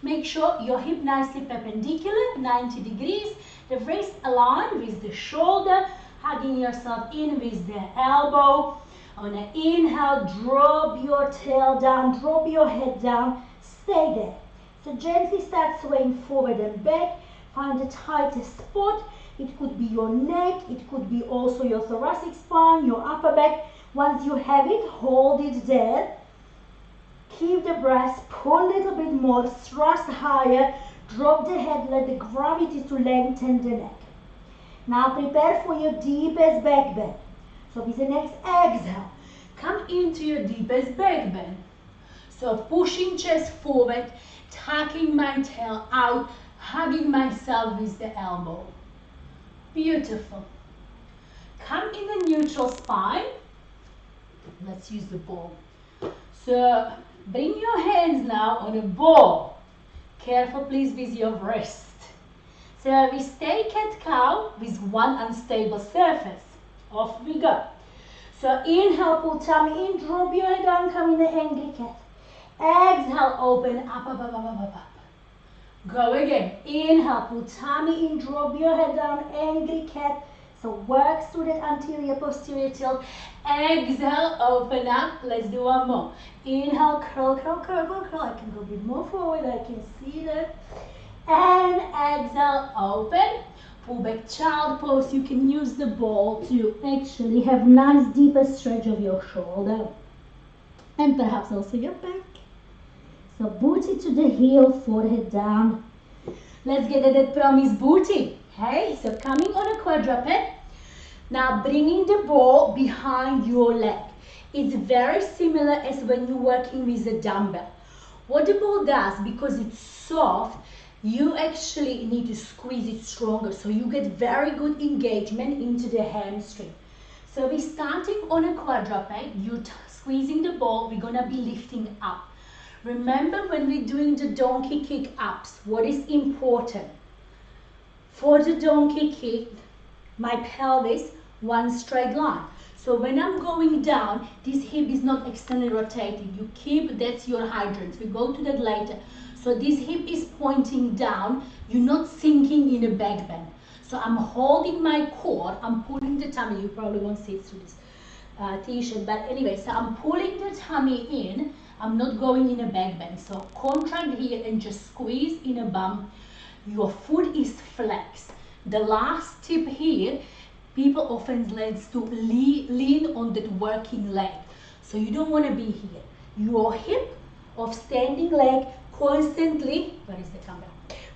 make sure your hip nicely perpendicular, 90 degrees. The wrist aligned with the shoulder, hugging yourself in with the elbow. On an inhale, drop your tail down, drop your head down, stay there. So gently start swaying forward and back. Find the tightest spot. It could be your neck, it could be also your thoracic spine, your upper back. Once you have it, hold it there. Keep the breath, pull a little bit more, thrust higher, drop the head, let the gravity to lengthen the neck. Now prepare for your deepest back bend. So with the next exhale, come into your deepest back bend. So pushing chest forward, tucking my tail out, hugging myself with the elbow. Beautiful. Come in a neutral spine. Let's use the ball. So bring your hands now on a ball. Careful please with your wrist. So we stay cat-cow with one unstable surface. Off we go. So inhale, pull tummy in, drop your head down, come in an angry cat. Exhale, open, up, up, up, up, up, up, up. Go again. Inhale, pull tummy in, drop your head down, angry cat. So work through that anterior posterior tilt. Exhale, open up. Let's do one more. Inhale, curl, curl, curl, curl, curl. I can go a bit more forward. I can see that. And exhale, open. Pull back, child pose. You can use the ball to actually have nice deeper stretch of your shoulder. And perhaps also your back. So booty to the heel, forehead down. Let's get at that promised booty. Okay, so coming on a quadruped. Now bringing the ball behind your leg. It's very similar as when you're working with a dumbbell. What the ball does, because it's soft, you actually need to squeeze it stronger, so you get very good engagement into the hamstring. So we're starting on a quadruped, you're squeezing the ball, we're gonna be lifting up. Remember when we're doing the donkey kick ups, what is important? For the donkey kick, my pelvis, one straight line. So when I'm going down, this hip is not externally rotating. You keep, that's your hydrant. We go to that later. So this hip is pointing down. You're not sinking in a back bend. So I'm holding my core. I'm pulling the tummy. You probably won't see it through this t-shirt. But anyway, so I'm pulling the tummy in. I'm not going in a back bend. So contract here and just squeeze in a bump. Your foot is flexed. The last tip here, people often learn to lean on that working leg. So you don't want to be here. Your hip of standing leg constantly, where is the camera?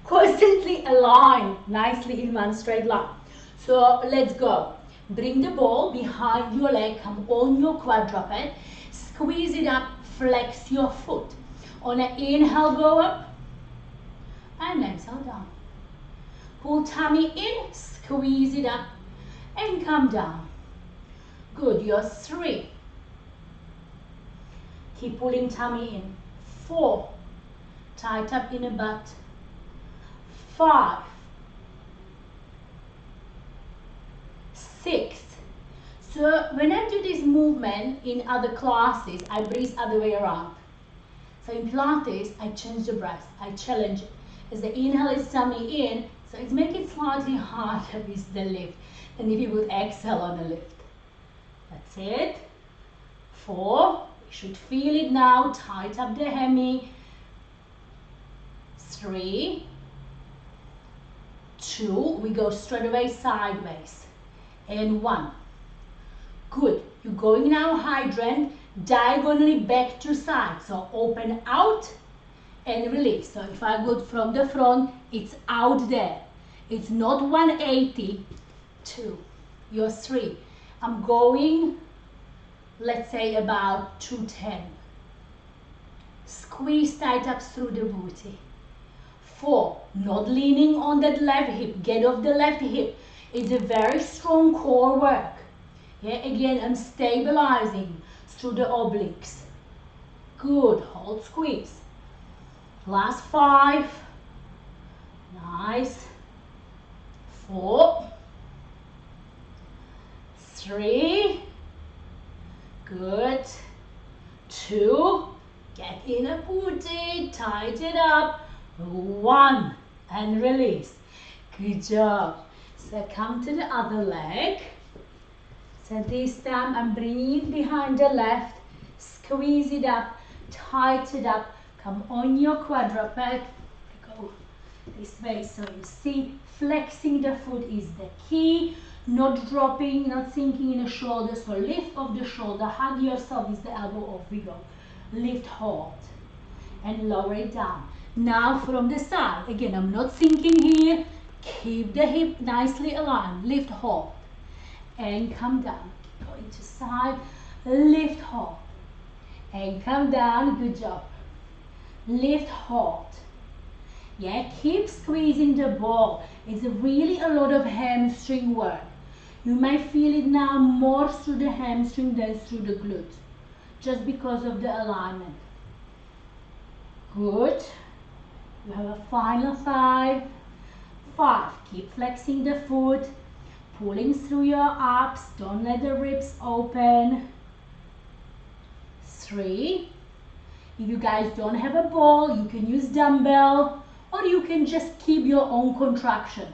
Constantly aligned nicely in one straight line. So let's go. Bring the ball behind your leg, come on your quadruped, squeeze it up, flex your foot. On an inhale, go up, and exhale down. Pull tummy in, squeeze it up, and come down. Good, you're 3. Keep pulling tummy in. 4. Tight up in the butt. 5. 6. So when I do this movement in other classes, I breathe other way around. So in Pilates, I change the breath. I challenge it. As the inhale is tummy in, so it's making it slightly harder with the lift than if you would exhale on a lift. That's it. 4. You should feel it now. Tight up the hemi. 3. 2. We go straight away sideways. And 1. Good. You're going now hydrant diagonally back to side. So open out and release. So if I go from the front, it's out there. It's not 180. 2. You're 3. I'm going, let's say about 210. Squeeze tight up through the booty. 4. Not leaning on that left hip. Get off the left hip. It's a very strong core work. Yeah, again, I'm stabilizing through the obliques. Good. Hold, squeeze. Last 5. Nice. 4. 3. Good. 2. Get in a booty. Tight it up. 1. And release. Good job. So come to the other leg. So this time I'm bringing it behind the left. Squeeze it up. Tight it up. Come on your quadruped. Go this way. So you see, flexing the foot is the key. Not dropping, not sinking in the shoulder. So lift off the shoulder. Hug yourself with the elbow off. We go. Lift, hold. And lower it down. Now from the side. Again, I'm not sinking here. Keep the hip nicely aligned. Lift, hold. And come down. Going to side. Lift, hold. And come down. Good job. Lift, hold. Yeah, keep squeezing the ball. It's really a lot of hamstring work. You might feel it now more through the hamstring than through the glute, just because of the alignment. Good. You have a final 5. 5. Keep flexing the foot, pulling through your abs. Don't let the ribs open. 3. If you guys don't have a ball, you can use dumbbell, or you can just keep your own contraction.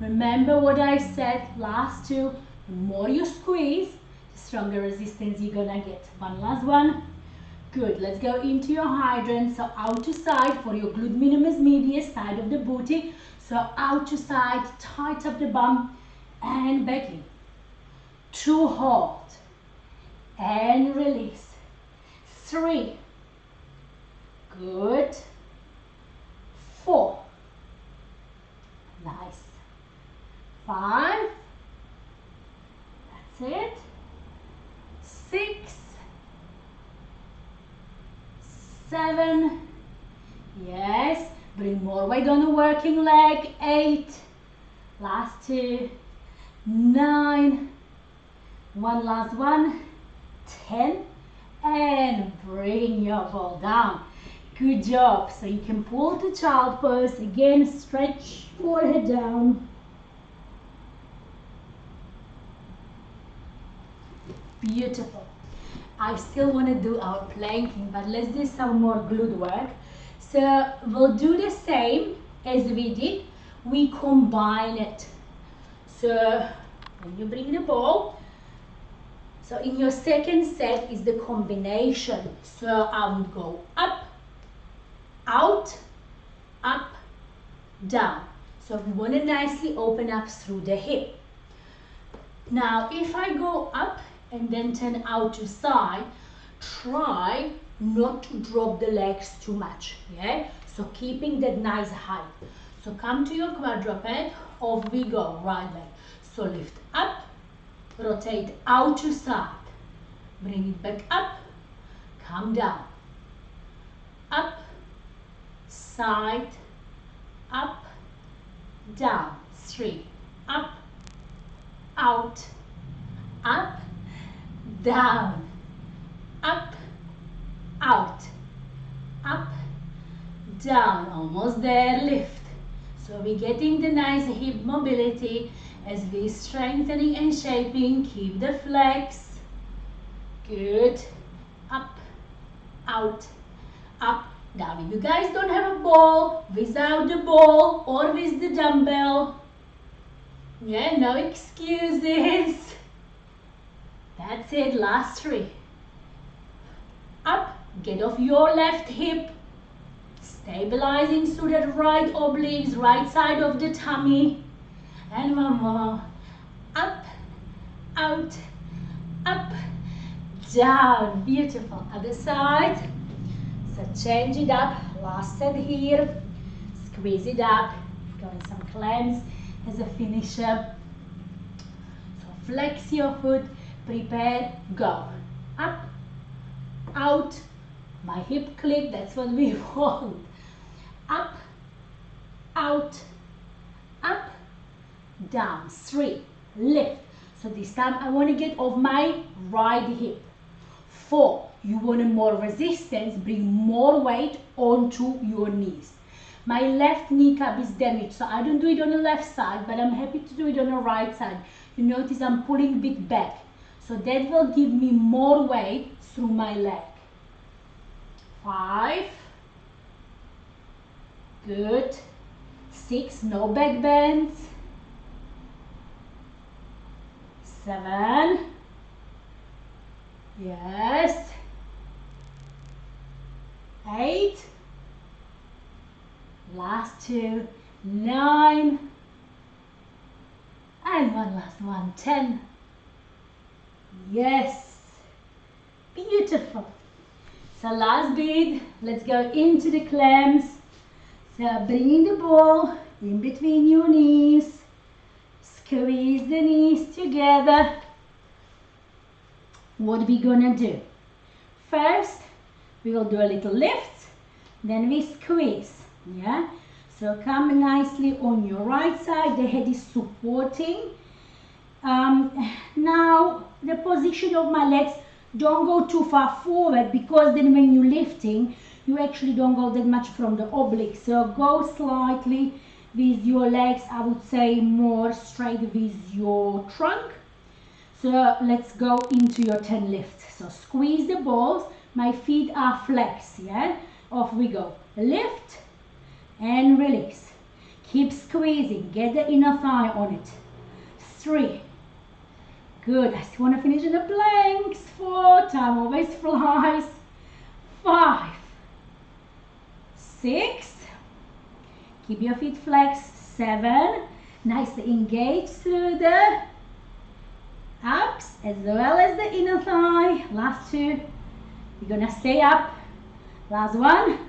Remember what I said last 2, the more you squeeze, the stronger resistance you're gonna get. One last one. Good, let's go into your hydrant. So out to side for your glute minimus medius, side of the booty. So out to side, tight up the bum, and back in. 2, hold, and release. 3. Good. 4. Nice. 5. That's it. 6. 7. Yes, bring more weight on the working leg. 8, last 2, 9, one last one, 10, and bring your ball down. Good job. So you can pull to child pose. Again, stretch forehead down. Beautiful. I still want to do our planking, but let's do some more glute work. So we'll do the same as we did. We combine it. So when you bring the ball, so in your second set is the combination. So I would go up, out, up, down. So we want to nicely open up through the hip. Now if I go up and then turn out to side, try not to drop the legs too much, yeah? So keeping that nice height. So come to your quadruped, off we go, right leg. So lift up, rotate out to side, bring it back up, come down, up, side, up, down, 3, up, out, up, down, up, out, up, down, almost there, lift. So we're getting the nice hip mobility as we're strengthening and shaping. Keep the flex. Good. Up, out, up, down. If you guys don't have a ball, without the ball or with the dumbbell, yeah, no excuses. That's it, last 3. Up, get off your left hip, stabilizing through that right obliques, right side of the tummy. And one more. Up, out, up, down. Beautiful. Other side. So change it up. Last set here. Squeeze it up. Going some cleanse as a finisher. So flex your foot. Prepare, go. Up, out. My hip click, that's what we want. Up, out, up, down. 3, lift. So this time I want to get off my right hip. 4, you want more resistance, bring more weight onto your knees. My left kneecap is damaged, so I don't do it on the left side, but I'm happy to do it on the right side. You notice I'm pulling a bit back. So that will give me more weight through my leg. 5. Good. 6, no back bends. 7. Yes. 8. Last 2. 9. And one last one. 10. Yes. Beautiful. So last bit, let's go into the clams. So bringing the ball in between your knees. Squeeze the knees together. What are we gonna do? First, we will do a little lift, then we squeeze, yeah? So come nicely on your right side, the head is supporting. Now, the position of my legs, don't go too far forward, because then when you're lifting, you actually don't go that much from the oblique. So go slightly with your legs, I would say more straight with your trunk. So let's go into your 10 lifts. So squeeze the balls, my feet are flexed, yeah? Off we go. Lift and release. Keep squeezing, get the inner thigh on it. 3. Good, I still want to finish in the planks. 4, time always flies. 5, 6, keep your feet flexed. 7, nicely engage through the abs as well as the inner thigh. Last 2, you're gonna stay up. Last 1,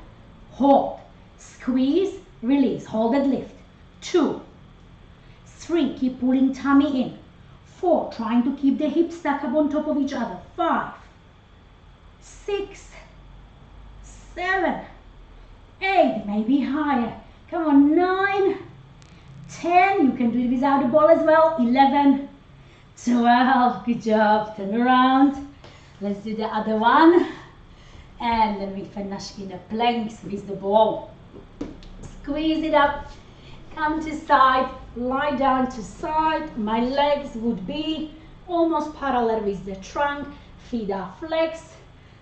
hold, squeeze, release, hold that lift. 2, 3, keep pulling tummy in. 4, trying to keep the hips stuck up on top of each other. 5, 6, 7, 8, maybe higher. Come on, 9, 10, you can do it without the ball as well. 11, 12, good job. Turn around. Let's do the other one. And then we finish in a planks with the ball. Squeeze it up, come to side, lie down to side. My legs would be almost parallel with the trunk. Feet are flexed,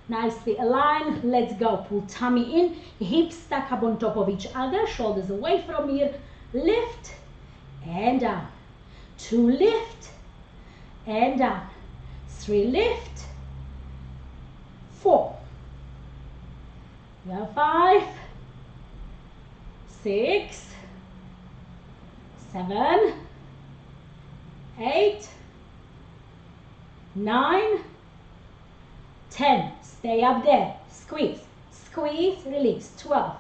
nicely aligned. Let's go. Pull tummy in, hips stack up on top of each other, shoulders away from here. Lift and down. 2, lift and down. 3, lift. 4. Now 5, 6, 7, 8, 9, 10. Stay up there. Squeeze, squeeze, release. 12,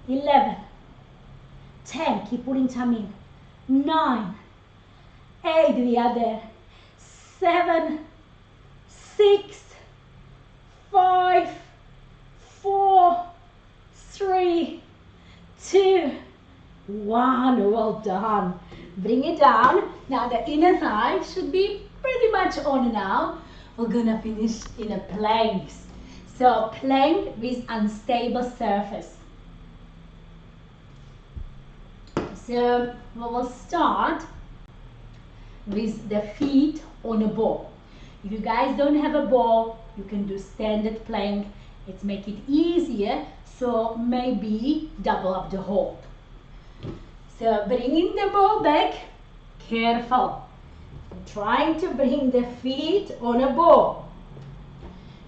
11, 10. Keep pulling tummy in. 9, 8, the other. 7, 6, 5, 4, 3, 2, 1. Well done. Bring it down. Now the inner thigh should be pretty much on now. We're gonna finish in a plank. So plank with unstable surface. So we will start with the feet on a ball. If you guys don't have a ball, you can do standard plank. Let's make it easier, so maybe double up the hold. So bringing the ball back, careful. Trying to bring the feet on a ball.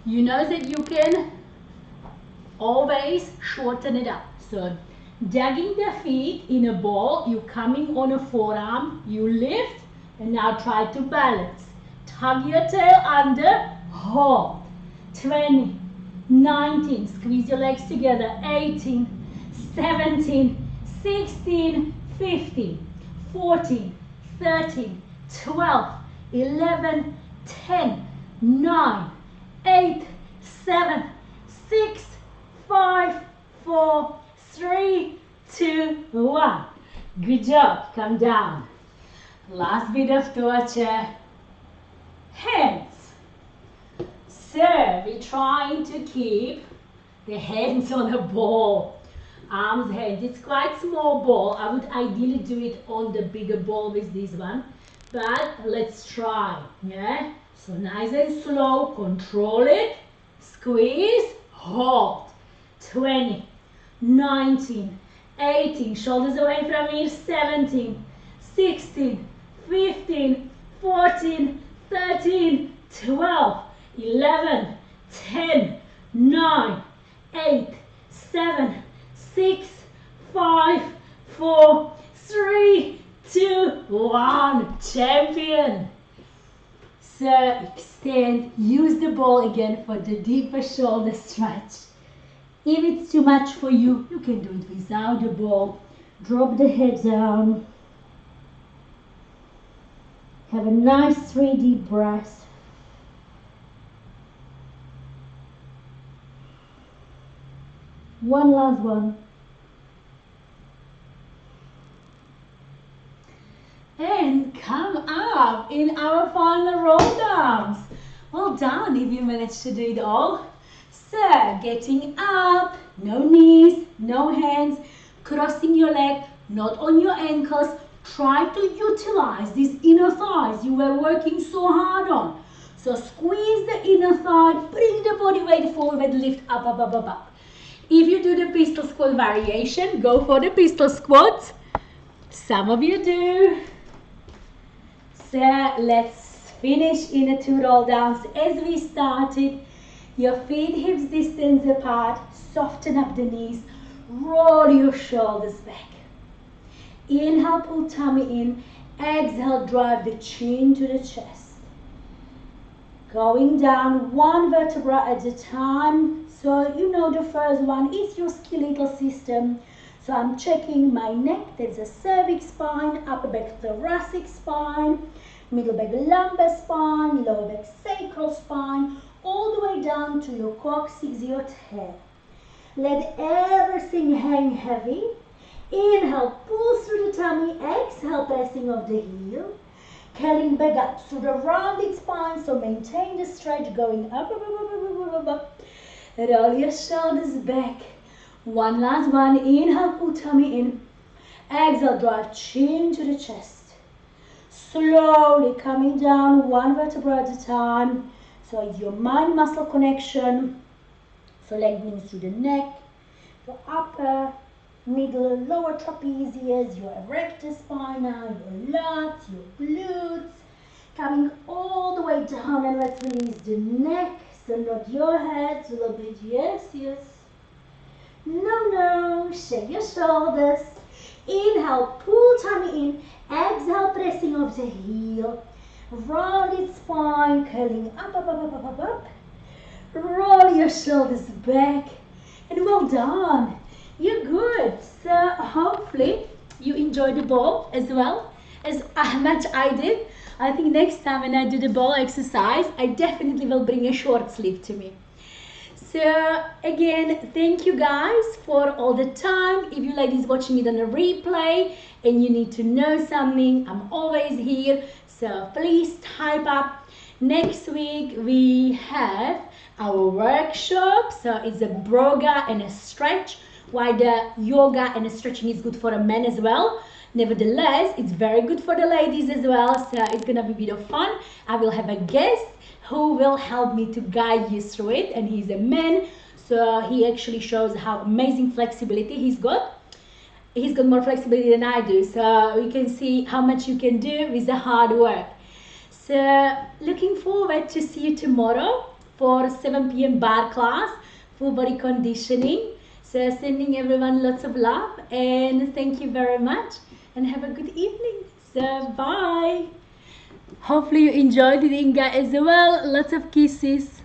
You know that you can always shorten it up. So dragging the feet in a ball, you coming on a forearm, you lift, and now try to balance. Tug your tail under, hold. 20, 19, squeeze your legs together. 18, 17, 16, 15, 14, 13, 12, 11, 10, 9, 8, 7, 6, 5, 4, 3, 2, 1. Good job. Come down. Last bit of torture. Hands. So we're trying to keep the hands on a ball. Arms, hands. It's quite small ball. I would ideally do it on the bigger ball with this one. But let's try. Yeah. So nice and slow. Control it. Squeeze. Hold. 20. 19. 18. Shoulders away from here. 17. 16. 15. 14. 13. 12. 11, 10, 9, 8, 7, 6, 5, 4, 3, 2, 1. Champion. So extend, use the ball again for the deeper shoulder stretch. If it's too much for you, you can do it without the ball. Drop the head down. Have a nice 3 deep breaths. One last one. And come up in our final roll downs. Well done if you managed to do it all. So getting up, no knees, no hands, crossing your leg, not on your ankles. Try to utilize these inner thighs you were working so hard on. So squeeze the inner thigh, bring the body weight forward, lift up, up, up, up, up. If you do the pistol squat variation, go for the pistol squats. Some of you do. So let's finish in a 2 roll downs as we started. Your feet hips distance apart, soften up the knees, roll your shoulders back. Inhale, pull tummy in. Exhale, drive the chin to the chest. Going down 1 vertebra at a time. So you know the first one is your skeletal system. So I'm checking my neck. There's a cervix spine, upper back thoracic spine, middle back lumbar spine, lower back sacral spine, all the way down to your coccyx, your tail. Let everything hang heavy. Inhale, pull through the tummy. Exhale, pressing off the heel. Curling back up through the rounded spine, so maintain the stretch, going up, up, up, up, up, up, up, up. Roll your shoulders back. One last one. Inhale, pull tummy in. Exhale, drive chin to the chest. Slowly coming down, one vertebra at a time. So it's your mind-muscle connection. So lengthening through the neck, your upper, middle, lower trapezius, your erector spina, your lats, your glutes. Coming all the way down, and let's release the neck. So nod your head a little bit. Yes, yes. No, no. Shake your shoulders. Inhale, pull tummy in. Exhale, pressing off the heel. Rounded spine, curling up, up, up, up, up, up, up. Roll your shoulders back. And well done. You're good. So hopefully you enjoy the ball as well as much I did. I think next time when I do the ball exercise, I definitely will bring a short sleeve to me. So again, thank you guys for all the time. If you ladies watching it on a replay and you need to know something, I'm always here. So please type up. Next week we have our workshop. So it's a broga and a stretch. While the yoga and the stretching is good for a man as well. Nevertheless, it's very good for the ladies as well. So it's gonna be a bit of fun. I will have a guest who will help me to guide you through it, and he's a man, so he actually shows how amazing flexibility he's got. He's got more flexibility than I do, so you can see how much you can do with the hard work. So looking forward to see you tomorrow for 7 p.m. bar class, full body conditioning. So sending everyone lots of love and thank you very much and have a good evening. So bye. Hopefully you enjoyed it, Inga, as well. Lots of kisses.